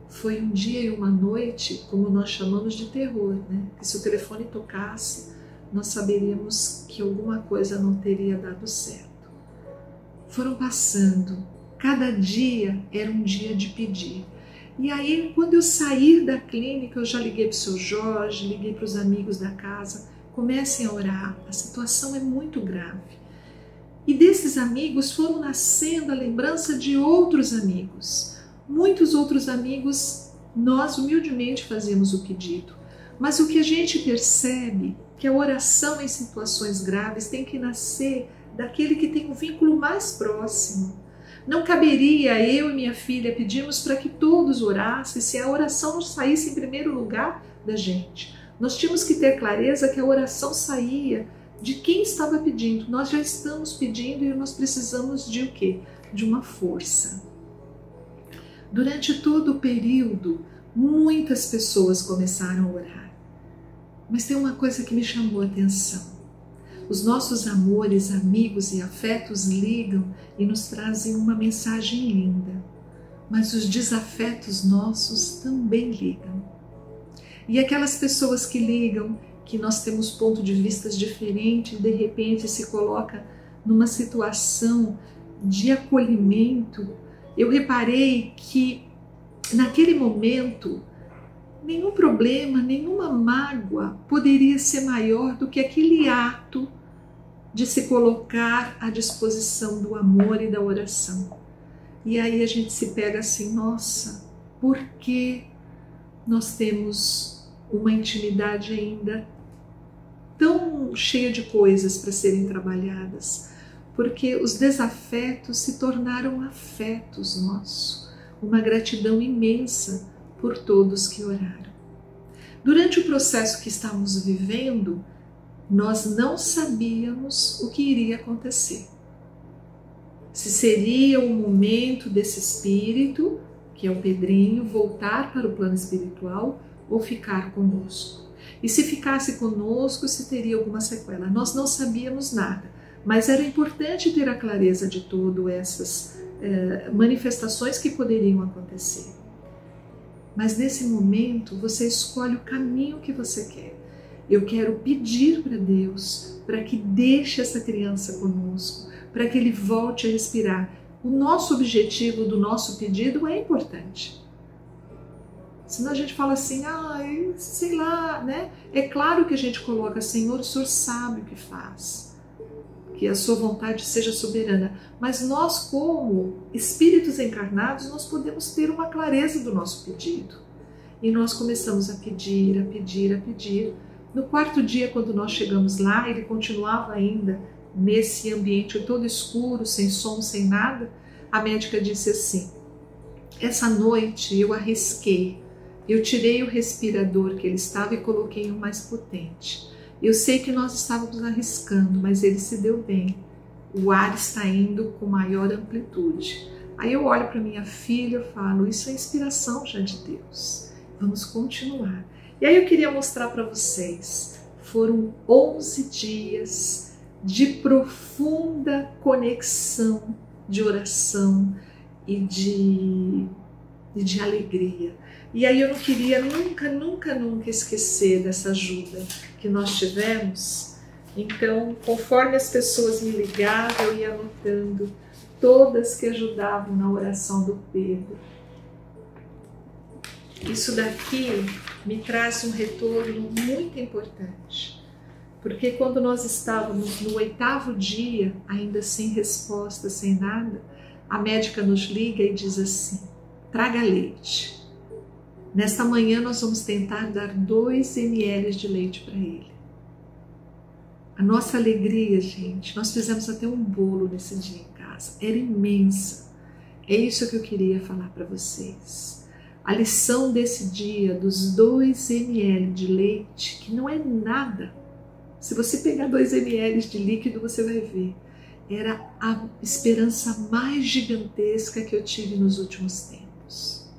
Foi um dia e uma noite, como nós chamamos de terror, né? Que se o telefone tocasse, nós saberíamos que alguma coisa não teria dado certo. Foram passando, cada dia era um dia de pedir. E aí, quando eu sair da clínica, eu já liguei para o seu Jorge, liguei para os amigos da casa: comecem a orar, a situação é muito grave. E desses amigos foram nascendo a lembrança de outros amigos. Muitos outros amigos, nós humildemente fazíamos o pedido. Mas o que a gente percebe é que a oração em situações graves tem que nascer daquele que tem um vínculo mais próximo. Não caberia eu e minha filha pedirmos para que todos orassem se a oração não saísse em primeiro lugar da gente. Nós tínhamos que ter clareza que a oração saía de quem estava pedindo. Nós já estamos pedindo e nós precisamos de o quê? De uma força. Durante todo o período, muitas pessoas começaram a orar. Mas tem uma coisa que me chamou a atenção. Os nossos amores, amigos e afetos ligam e nos trazem uma mensagem linda. Mas os desafetos nossos também ligam. E aquelas pessoas que ligam, que nós temos pontos de vista diferentes, de repente se coloca numa situação de acolhimento. Eu reparei que naquele momento nenhum problema, nenhuma mágoa poderia ser maior do que aquele ato de se colocar à disposição do amor e da oração. E aí a gente se pega assim: nossa, por que nós temos uma intimidade ainda tão cheia de coisas para serem trabalhadas? Porque os desafetos se tornaram afetos nossos, uma gratidão imensa por todos que oraram. Durante o processo que estávamos vivendo, nós não sabíamos o que iria acontecer. Se seria o momento desse espírito, que é o Pedrinho, voltar para o plano espiritual, ou ficar conosco. E se ficasse conosco, se teria alguma sequela. Nós não sabíamos nada, mas era importante ter a clareza de todas essas manifestações que poderiam acontecer. Mas nesse momento, você escolhe o caminho que você quer. Eu quero pedir para Deus para que deixe essa criança conosco, para que ele volte a respirar. O nosso objetivo do nosso pedido é importante. Senão a gente fala assim, sei lá, né? É claro que a gente coloca, Senhor, o Senhor sabe o que faz, que a sua vontade seja soberana. Mas nós, como espíritos encarnados, nós podemos ter uma clareza do nosso pedido. E nós começamos a pedir, a pedir, a pedir. No quarto dia, quando nós chegamos lá, ele continuava ainda nesse ambiente todo escuro, sem som, sem nada. A médica disse assim, essa noite eu arrisquei, eu tirei o respirador que ele estava e coloquei um mais potente. Eu sei que nós estávamos arriscando, mas ele se deu bem. O ar está indo com maior amplitude. Aí eu olho para minha filha e falo, isso é inspiração já de Deus. Vamos continuar. E aí eu queria mostrar para vocês, foram 11 dias de profunda conexão, de oração e de alegria. E aí eu não queria nunca esquecer dessa ajuda que nós tivemos. Então, conforme as pessoas me ligavam, eu ia anotando todas que ajudavam na oração do Pedro. Isso daqui me traz um retorno muito importante, porque quando nós estávamos no 8º dia, ainda sem resposta, sem nada, a médica nos liga e diz assim, traga leite. Nesta manhã nós vamos tentar dar 2 ml de leite para ele. A nossa alegria, gente, nós fizemos até um bolo nesse dia em casa, era imensa. É isso que eu queria falar para vocês. A lição desse dia dos 2 ml de leite, que não é nada. Se você pegar 2 ml de líquido, você vai ver. Era a esperança mais gigantesca que eu tive nos últimos tempos.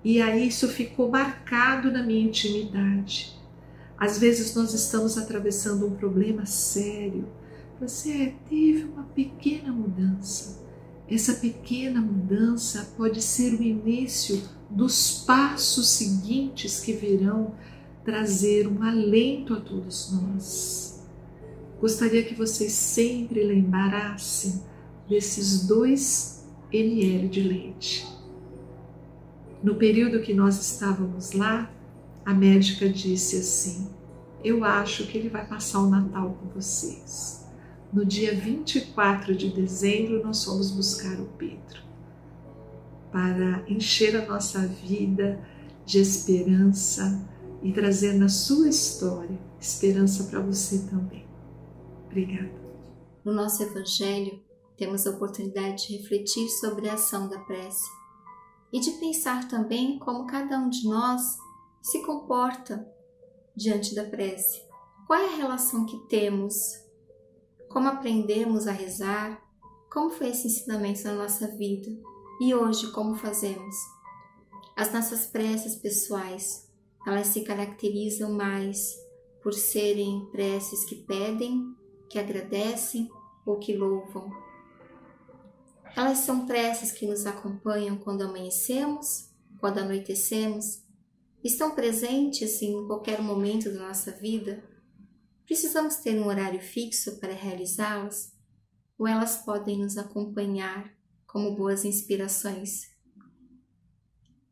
E aí isso ficou marcado na minha intimidade. Às vezes nós estamos atravessando um problema sério. Você teve uma pequena mudança. Essa pequena mudança pode ser o início dos passos seguintes que virão trazer um alento a todos nós. Gostaria que vocês sempre lembrassem desses 2 ml de leite. No período que nós estávamos lá, a médica disse assim, eu acho que ele vai passar o Natal com vocês. No dia 24 de dezembro, nós fomos buscar o Pedro para encher a nossa vida de esperança e trazer na sua história esperança para você também. Obrigada. No nosso Evangelho, temos a oportunidade de refletir sobre a ação da prece e de pensar também como cada um de nós se comporta diante da prece. Qual é a relação que temos? Como aprendemos a rezar? Como foi esse ensinamento na nossa vida? E hoje, como fazemos? As nossas preces pessoais, elas se caracterizam mais por serem preces que pedem, que agradecem ou que louvam. Elas são preces que nos acompanham quando amanhecemos, quando anoitecemos, estão presentes em qualquer momento da nossa vida. Precisamos ter um horário fixo para realizá-las, ou elas podem nos acompanhar como boas inspirações.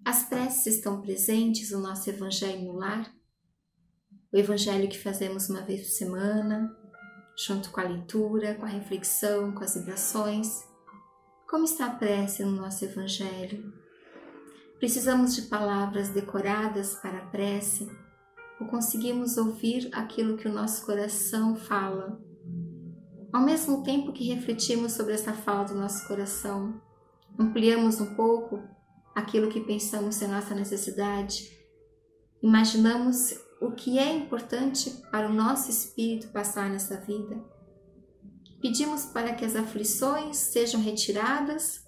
As preces estão presentes no nosso Evangelho no lar, o Evangelho que fazemos uma vez por semana, junto com a leitura, com a reflexão, com as vibrações. Como está a prece no nosso Evangelho? Precisamos de palavras decoradas para a prece, ou conseguimos ouvir aquilo que o nosso coração fala? Ao mesmo tempo que refletimos sobre essa fala do nosso coração, ampliamos um pouco aquilo que pensamos ser nossa necessidade, imaginamos o que é importante para o nosso espírito passar nessa vida. Pedimos para que as aflições sejam retiradas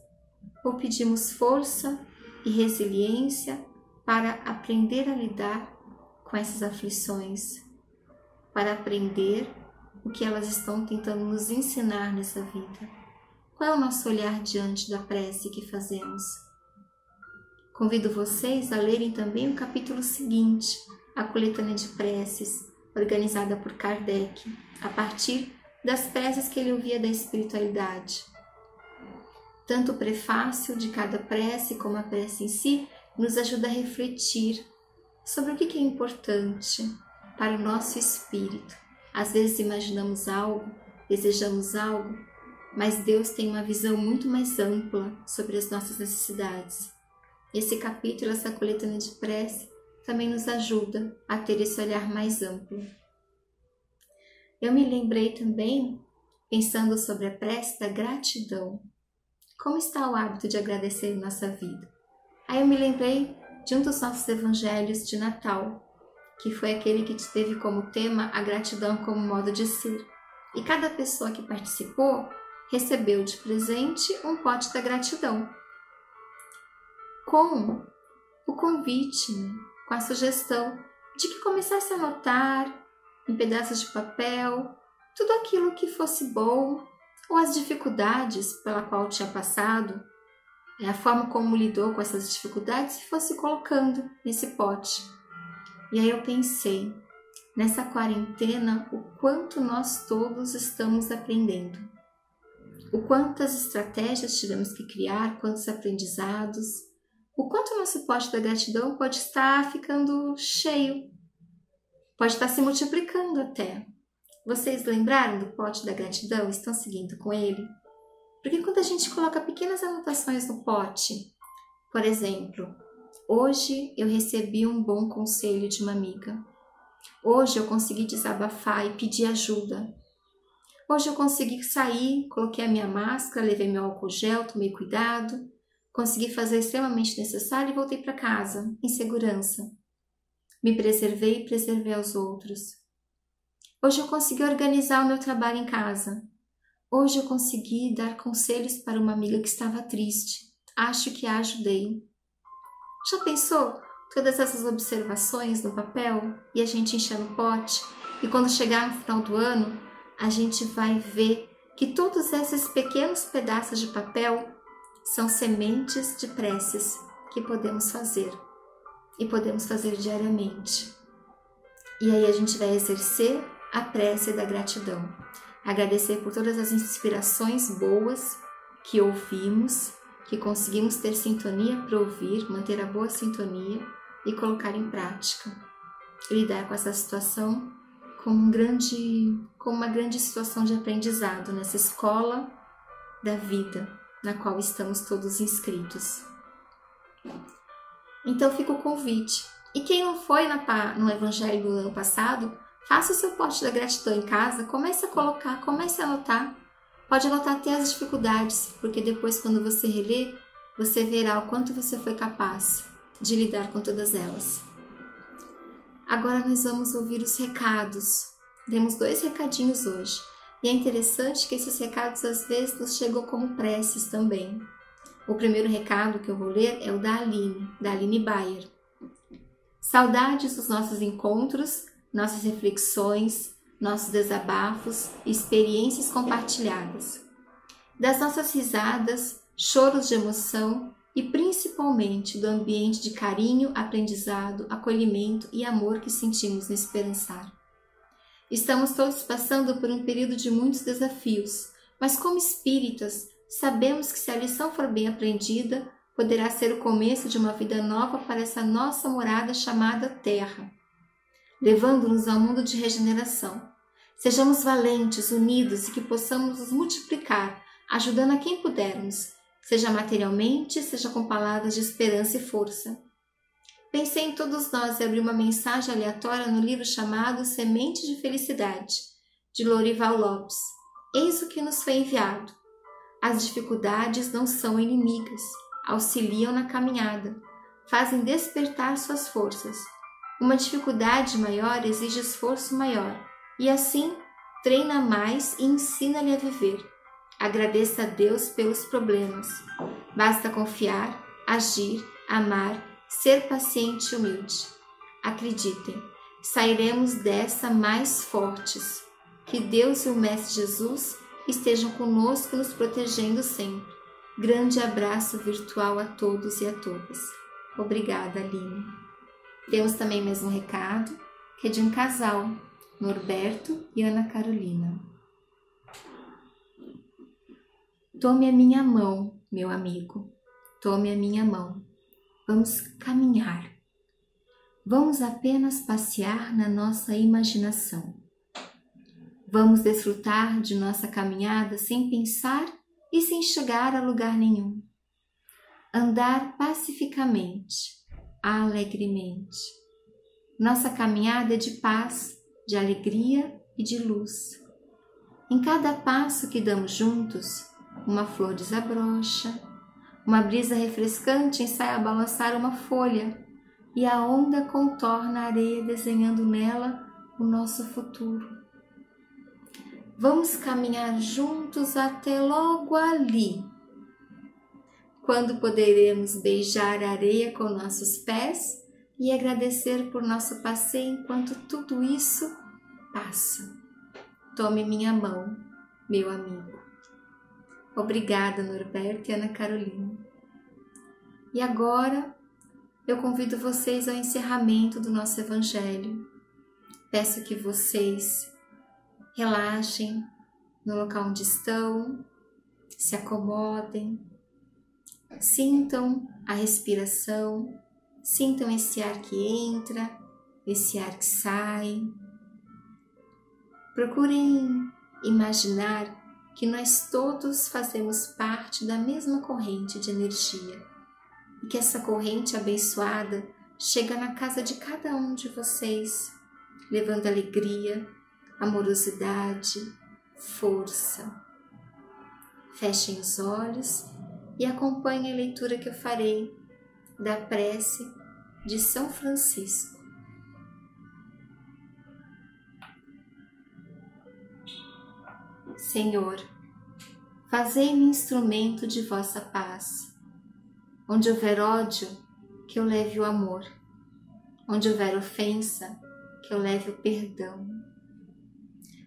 ou pedimos força e resiliência para aprender a lidar com essas aflições, para aprender o que elas estão tentando nos ensinar nessa vida. Qual é o nosso olhar diante da prece que fazemos? Convido vocês a lerem também o capítulo seguinte, a coletânea de preces, organizada por Kardec, a partir das preces que ele ouvia da espiritualidade. Tanto o prefácio de cada prece como a prece em si nos ajuda a refletir sobre o que é importante para o nosso espírito. Às vezes imaginamos algo, desejamos algo, mas Deus tem uma visão muito mais ampla sobre as nossas necessidades. Esse capítulo, essa coletânea de prece, também nos ajuda a ter esse olhar mais amplo. Eu me lembrei também, pensando sobre a prece, da gratidão. Como está o hábito de agradecer em nossa vida? Aí eu me lembrei de um dos nossos evangelhos de Natal, que foi aquele que teve como tema a gratidão como modo de ser. E cada pessoa que participou recebeu de presente um pote da gratidão, com o convite, com a sugestão de que começasse a anotar em pedaços de papel tudo aquilo que fosse bom, ou as dificuldades pela qual tinha passado, a forma como lidou com essas dificuldades, e fosse colocando nesse pote. E aí eu pensei, nessa quarentena, o quanto nós todos estamos aprendendo, o quantas estratégias tivemos que criar, quantos aprendizados, o quanto o nosso pote da gratidão pode estar ficando cheio, pode estar se multiplicando até. Vocês lembraram do pote da gratidão? Estão seguindo com ele? Porque quando a gente coloca pequenas anotações no pote, por exemplo, hoje eu recebi um bom conselho de uma amiga. Hoje eu consegui desabafar e pedir ajuda. Hoje eu consegui sair, coloquei a minha máscara, levei meu álcool gel, tomei cuidado, consegui fazer o extremamente necessário e voltei para casa, em segurança. Me preservei e preservei aos outros. Hoje eu consegui organizar o meu trabalho em casa. Hoje eu consegui dar conselhos para uma amiga que estava triste. Acho que a ajudei. Já pensou todas essas observações no papel e a gente encher no pote? E quando chegar no final do ano, a gente vai ver que todos esses pequenos pedaços de papel são sementes de preces que podemos fazer. E podemos fazer diariamente. E aí a gente vai exercer a prece da gratidão. Agradecer por todas as inspirações boas que ouvimos, que conseguimos ter sintonia para ouvir, manter a boa sintonia e colocar em prática. E lidar com essa situação como uma grande situação de aprendizado nessa escola da vida na qual estamos todos inscritos. Então fica o convite. E quem não foi no Evangelho do ano passado, faça o seu pote da gratidão em casa, comece a colocar, comece a anotar. Pode anotar até as dificuldades, porque depois quando você reler, você verá o quanto você foi capaz de lidar com todas elas. Agora nós vamos ouvir os recados. Temos 2 recadinhos hoje. E é interessante que esses recados às vezes nos chegam como preces também. O primeiro recado que eu vou ler é o da Aline Bayer. Saudades dos nossos encontros, nossas reflexões, nossos desabafos e experiências compartilhadas. Das nossas risadas, choros de emoção e principalmente do ambiente de carinho, aprendizado, acolhimento e amor que sentimos no Esperançar. Estamos todos passando por um período de muitos desafios, mas como espíritas, sabemos que se a lição for bem aprendida, poderá ser o começo de uma vida nova para essa nossa morada chamada Terra, levando-nos ao mundo de regeneração. Sejamos valentes, unidos e que possamos nos multiplicar, ajudando a quem pudermos, seja materialmente, seja com palavras de esperança e força. Pensei em todos nós e abri uma mensagem aleatória no livro chamado Semente de Felicidade, de Lorival Lopes. Eis o que nos foi enviado. As dificuldades não são inimigas, auxiliam na caminhada, fazem despertar suas forças. Uma dificuldade maior exige esforço maior, e assim treina mais e ensina-lhe a viver. Agradeça a Deus pelos problemas. Basta confiar, agir, amar ser paciente e humilde. Acreditem, sairemos dessa mais fortes. Que Deus e o Mestre Jesus estejam conosco, nos protegendo sempre. Grande abraço virtual a todos e a todas. Obrigada, Aline. Temos também mais um recado, que é de um casal, Norberto e Ana Carolina. Tome a minha mão, meu amigo. Tome a minha mão. Vamos caminhar. Vamos apenas passear na nossa imaginação. Vamos desfrutar de nossa caminhada sem pensar e sem chegar a lugar nenhum. Andar pacificamente, alegremente. Nossa caminhada é de paz, de alegria e de luz. Em cada passo que damos juntos, uma flor desabrocha, uma brisa refrescante ensaia a balançar uma folha e a onda contorna a areia desenhando nela o nosso futuro. Vamos caminhar juntos até logo ali, quando poderemos beijar a areia com nossos pés e agradecer por nosso passeio enquanto tudo isso passa. Tome minha mão, meu amigo. Obrigada, Norberto e Ana Carolina. E agora eu convido vocês ao encerramento do nosso Evangelho. Peço que vocês relaxem no local onde estão, se acomodem, sintam a respiração, sintam esse ar que entra, esse ar que sai. Procurem imaginar que nós todos fazemos parte da mesma corrente de energia e que essa corrente abençoada chega na casa de cada um de vocês, levando alegria, amorosidade, força. Fechem os olhos e acompanhem a leitura que eu farei da prece de São Francisco. Senhor, fazei-me instrumento de vossa paz. Onde houver ódio, que eu leve o amor. Onde houver ofensa, que eu leve o perdão.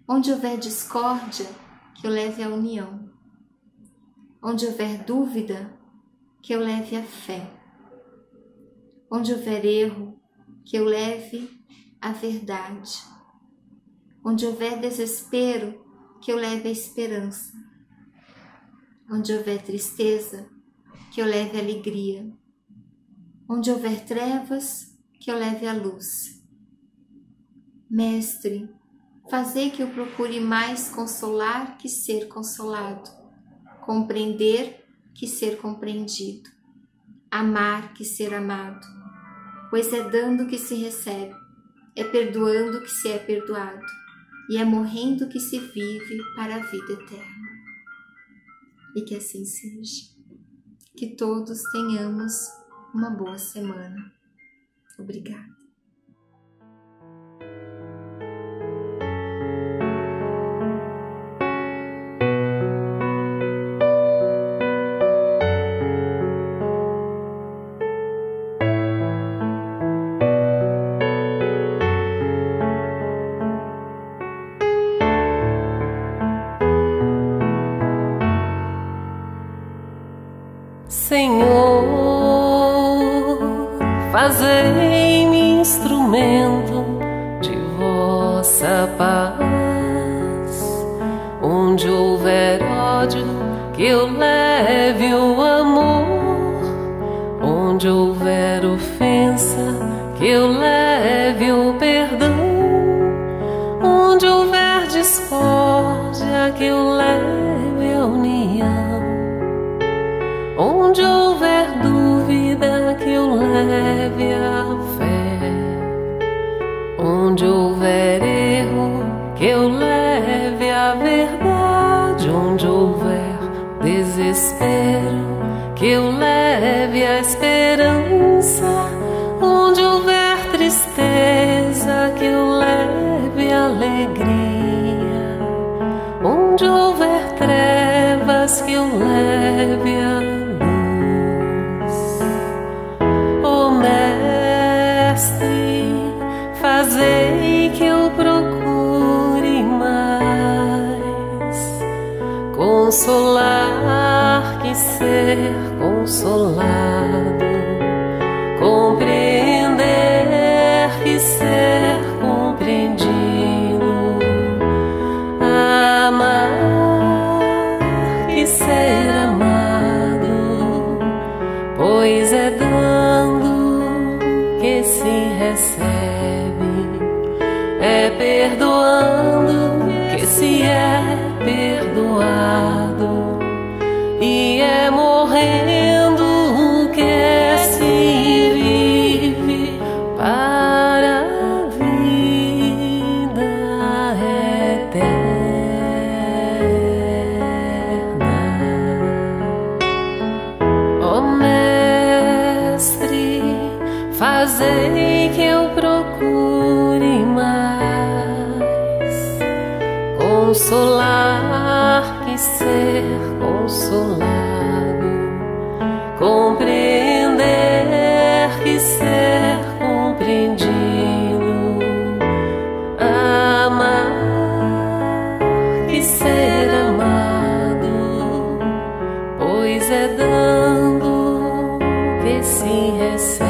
Onde houver discórdia, que eu leve a união. Onde houver dúvida, que eu leve a fé. Onde houver erro, que eu leve a verdade. Onde houver desespero, que eu leve a esperança. Onde houver tristeza, que eu leve a alegria. Onde houver trevas, que eu leve a luz. Mestre, fazei que eu procure mais consolar que ser consolado, compreender que ser compreendido, amar que ser amado, pois é dando que se recebe, é perdoando que se é perdoado, e é morrendo que se vive para a vida eterna. E que assim seja. Que todos tenhamos uma boa semana. Obrigada. Senhor, fazei-me instrumento de vossa paz. Onde houver ódio, que eu leve o amor. Onde houver ofensa, que eu leve o perdão. Onde houver discórdia, que eu leve a união. Onde houver dúvida, que eu leve a fé. Onde houver erro, que eu leve a verdade. Onde houver desespero, que eu leve a esperança. Onde houver tristeza, que eu leve a alegria. Onde houver trevas, que eu leve a consolar que ser consolado, compreender que ser compreendido, amar que ser amado, pois é dando que se recebe, é perdoando que se é perdoado, e é morrendo que se vive para a vida eterna. Ó Mestre, fazei que eu procure mais consolar que ser consolado, compreender que ser compreendido, amar que ser amado, pois é dando que se recebe,